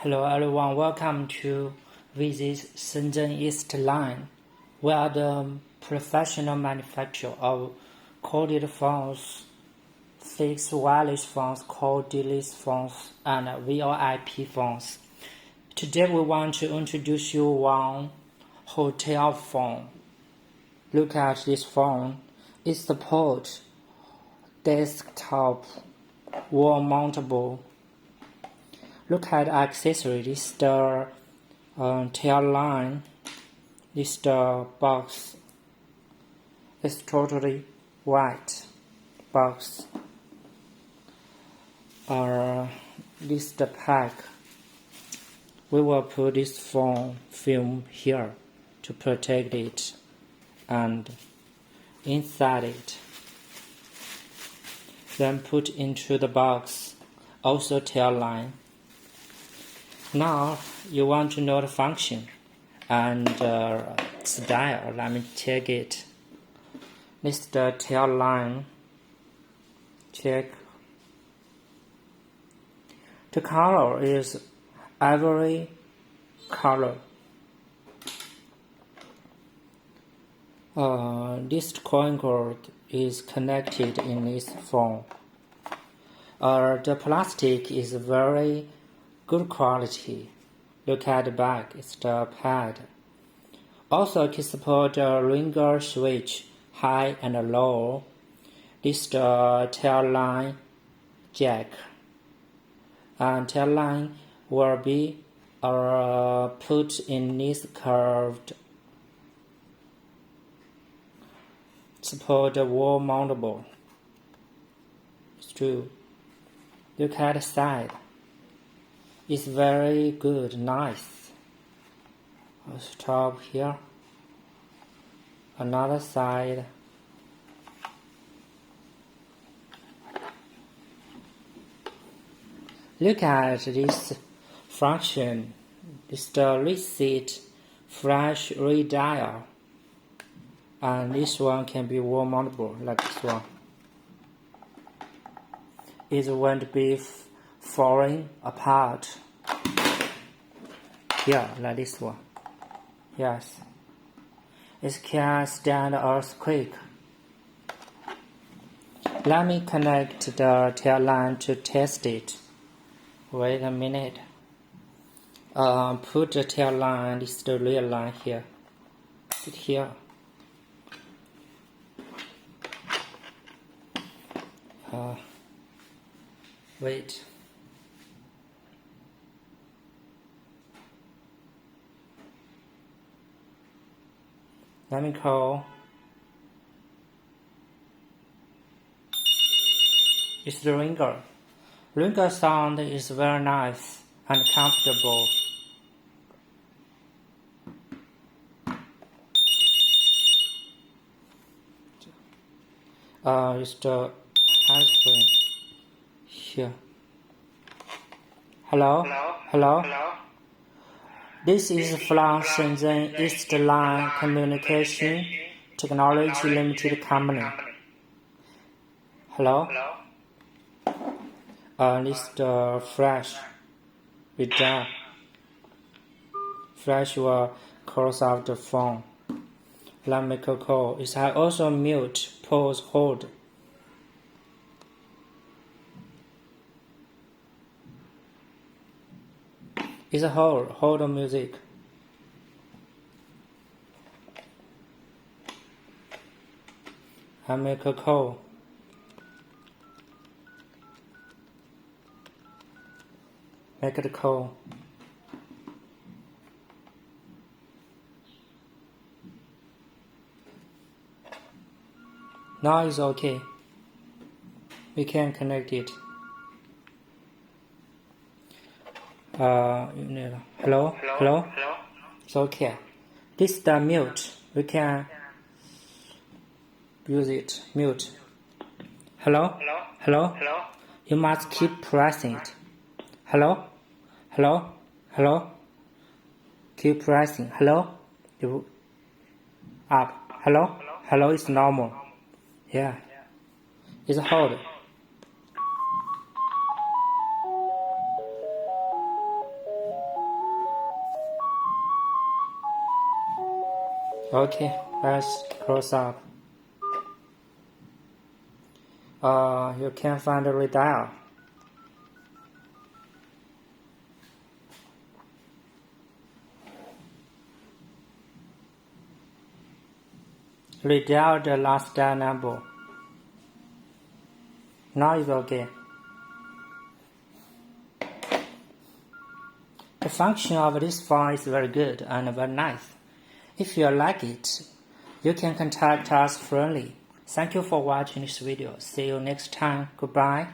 Hello everyone, welcome to visit Shenzhen East Line. We are the professional manufacturer of corded phones, fixed wireless phones, cordless phones, and VoIP phones. Today we want to introduce you one hotel phone. Look at this phone. It supports desktop, wall mountable. Look at accessories. This is the tail line. This is the box. It's totally white box. This is the pack. We will put this phone film here to protect it, and inside it. Then put into the box. Also tail line. Now you want to know the function and style. Let me check it. This is the tail line. Check. The color is ivory color. This coin cord is connected in this phone. The plastic is very good quality. Look at the back, it's the pad. Also, it supports a ringer switch, high and low. This is the tail line jack. And tail line will be put in this curved. Support wall mountable. It's true. Look at the side. It's very good, nice. Stop here. Another side. Look at this function. It's the reset flash redial. And this one can be wall mountable like this one. It won't be falling apart. Here, like this one. Yes. It can stand earthquake. Let me connect the tail line to test it. Wait a minute. Put the tail line, this is the real line here. Put here. Wait. Let me call. It's the ringer. Ringer sound is very nice and comfortable. It's the hands free. Here. Hello? Hello? This is from Shenzhen East Line Communication Technology Limited Company. Hello? This is the flash. We done. Flash will close off the phone. Let me make a call. It has also mute, pause, hold. It's a hold the music. I make a call. Make the call. Now it's okay. We can connect it. Hello? It's okay. This is the mute. We can use it. Mute. Hello? You must keep pressing it. Hello? Keep pressing. Hello? Up. Hello is normal. Yeah. It's hold. Okay, let's close up. You can find the redial. Redial the last dial number. Now it's okay. The function of this phone is very good and very nice. If you like it, you can contact us freely. Thank you for watching this video. See you next time. Goodbye.